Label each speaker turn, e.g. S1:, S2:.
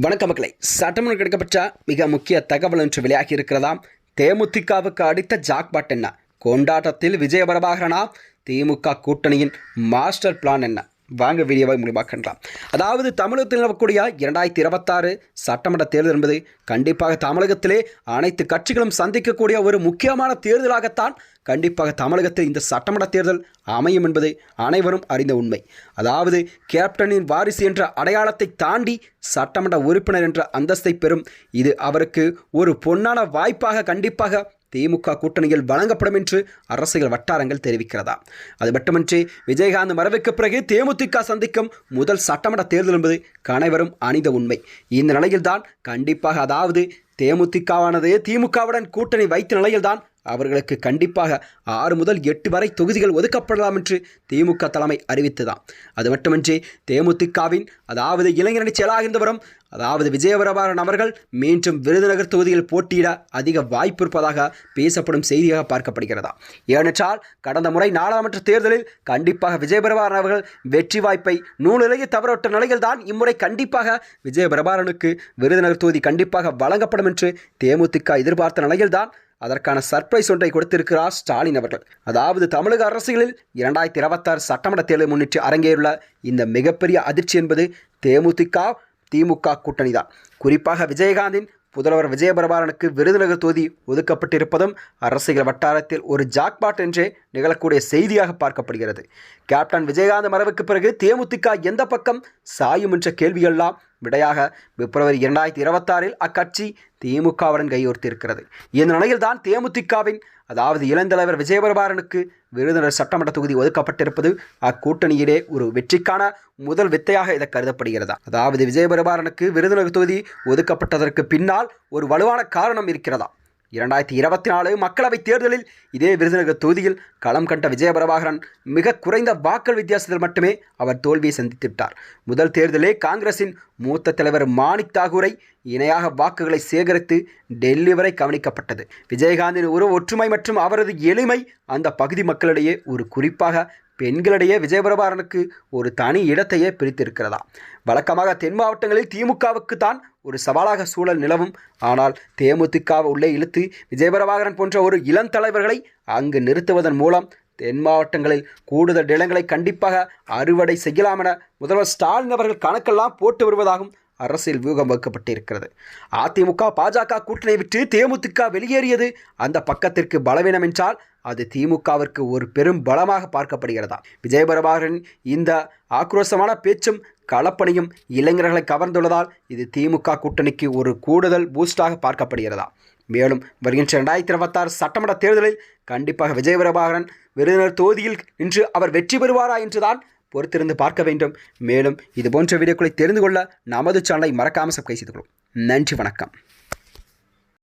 S1: வணக்க மக்களை, சட்டமன்றம் கிடைக்கப்பட்ட மிக முக்கிய தகவல் ஒன்று வெளியாகி இருக்கிறதாம். தேமுதிகவுக்கு அடித்த ஜாக்பாட் என்ன? கொண்டாட்டத்தில் விஜய பிரபாகரனா? திமுக கூட்டணியின் மாஸ்டர் பிளான் என்ன? வாங்க வீடியோவை முடிவாக்கலாம். அதாவது தமிழகத்தில் நிலவக்கூடிய 2026 சட்டமன்ற தேர்தல் என்பது கண்டிப்பாக தமிழகத்திலே அனைத்து கட்சிகளும் சந்திக்கக்கூடிய ஒரு முக்கியமான தேர்தலாகத்தான் கண்டிப்பாக தமிழகத்தில் இந்த சட்டமன்ற தேர்தல் அமையும் என்பது அனைவரும் அறிந்த உண்மை. அதாவது கேப்டனின் வாரிசு என்ற அடையாளத்தை தாண்டி சட்டமன்ற உறுப்பினர் என்ற அந்தஸ்தை பெறும் இது அவருக்கு ஒரு பொன்னான வாய்ப்பாக கண்டிப்பாக திமுக கூட்டணியில் வழங்கப்படும் என்று அரசியல் வட்டாரங்கள் தெரிவிக்கிறதா. அது மட்டுமின்றி விஜயகாந்த் மறைவுக்கு பிறகு தேமுதிக சந்திக்கும் முதல் சட்டமன்ற தேர்தல் என்பது அனைவரும் அணிந்த உண்மை. இந்த நிலையில்தான் கண்டிப்பாக அதாவது தேமுதிகவானது திமுகவுடன் கூட்டணி வைத்த நிலையில்தான் அவர்களுக்கு கண்டிப்பாக 6 முதல் 8 வரை தொகுதிகள் ஒதுக்கப்படலாம் என்று திமுக தலைமை அறிவித்ததாம். அது மட்டுமின்றி தேமுதிகவின் அதாவது இளைஞரணி செயலாளர் வரும் அதாவது விஜயபிரபாகரன் அவர்கள் மீண்டும் விருதுநகர் தொகுதியில் போட்டியிட அதிக வாய்ப்பு இருப்பதாக பேசப்படும் செய்தியாக பார்க்கப்படுகிறதா. ஏனென்றால் கடந்த முறை நாடாளுமன்ற தேர்தலில் கண்டிப்பாக விஜயபிரபாகரன் அவர்கள் வெற்றி வாய்ப்பை நூலிலேயே தவறவிட்ட நிலையில்தான் இம்முறை கண்டிப்பாக விஜயபிரபாகரனுக்கு விருதுநகர் தொகுதி கண்டிப்பாக வழங்கப்படும் என்று தேமுதிக எதிர்பார்த்த நிலையில்தான் அதற்கான சர்ப்ரைஸ் ஒன்றை கொடுத்திருக்கிறார் ஸ்டாலின் அவர்கள். அதாவது தமிழக அரசியலில் 2026 சட்டமன்ற தேர்தலை முன்னிட்டு அரங்கேறுள்ள இந்த மிகப்பெரிய அதிர்ச்சி என்பது தேமுதிக திமுக கூட்டணி தான். குறிப்பாக விஜயகாந்தின் புதல்வர் விஜயபிரபாகரனுக்கு விருதுநகர் தொகுதி ஒதுக்கப்பட்டிருப்பதும் அரசியல் வட்டாரத்தில் ஒரு ஜாக்பாட் என்றே நிகழக்கூடிய செய்தியாக பார்க்கப்படுகிறது. கேப்டன் விஜயகாந்த் மறைவுக்கு பிறகு தேமுதிக எந்த பக்கம் சாயும் என்ற கேள்வியெல்லாம் விடையாக பிப்ரவரி 2026 அக்கட்சி திமுகவுடன் கையோர்த்திருக்கிறது. இந்த நிலையில்தான் தேமுதிகவின் அதாவது இளந்தலைவர் விஜயபிரபாகரனுக்கு விருதுநகர் சட்டமன்ற தொகுதி ஒதுக்கப்பட்டிருப்பது அக்கூட்டணியிலே ஒரு வெற்றிக்கான முதல் வித்தையாக இதை கருதப்படுகிறதா. அதாவது விஜயபிரபாகரனுக்கு விருதுநகர் தொகுதி ஒதுக்கப்பட்டதற்கு பின்னால் ஒரு வலுவான காரணம் இருக்கிறதா. 2024 மக்களவைத் தேர்தலில் இதே விருதுநகர் தொகுதியில் களம் கண்ட விஜயபிரபாகரன் மிக குறைந்த வாக்கள் வித்தியாசத்தில் மட்டுமே அவர் தோல்வியை சந்தித்துவிட்டார். முதல் தேர்தலே காங்கிரசின் மூத்த தலைவர் மாணிக் தாகூரை இணையாக வாக்குகளை சேகரித்து டெல்லி வரை கவனிக்கப்பட்டது. விஜயகாந்தின் ஒற்றுமை மற்றும் அவரது எளிமை அந்த பகுதி மக்களிடையே ஒரு குறிப்பாக பெண்களிடையே விஜயபிரபாகரனுக்கு ஒரு தனி இடத்தையே பிரித்திருக்கிறதா. வழக்கமாக தென் மாவட்டங்களில் திமுகவுக்கு தான் ஒரு சவாலாக சூழல் நிலவும். ஆனால் தேமுதிகவை உள்ளே இழுத்து விஜயபிரபாகரன் போன்ற ஒரு இளம் தலைவர்களை அங்கு நிறுத்துவதன் மூலம் தென் மாவட்டங்களில் கூடுதல் இடங்களை கண்டிப்பாக அறுவடை செய்யலாம் என முதல்வர் ஸ்டாலின் அவர்கள் கணக்கெல்லாம் போட்டு வருவதாகவும் அரசியல் வியூகம் வகுக்கப்பட்டிருக்கிறது. அதிமுக பாஜக கூட்டணி விட்டு தேமுதிக வெளியேறியது அந்த பக்கத்திற்கு பலவீனம் என்றால் அது திமுகவிற்கு ஒரு பெரும் பலமாக பார்க்கப்படுகிறதா. விஜயபிரபாகரன் இந்த ஆக்ரோஷமான பேச்சும் களப்பணியும் இளைஞர்களை கவர்ந்துள்ளதால் இது திமுக கூட்டணிக்கு ஒரு கூடுதல் பூஸ்டாக பார்க்கப்படுகிறதா. மேலும் வருகின்ற 2026 சட்டமன்ற தேர்தலில் கண்டிப்பாக விஜயபிரபாகரன் விருதுநகர் தொகுதியில் நின்று அவர் வெற்றி பெறுவாரா என்றுதான் பொறுத்திருந்து பார்க்க வேண்டும். மேலும் இதுபோன்ற வீடியோக்களை தெரிந்து கொள்ள நமது சேனலை மறக்காமல் சப்ஸ்கிரைப் செய்து கொள்ளும். நன்றி, வணக்கம்.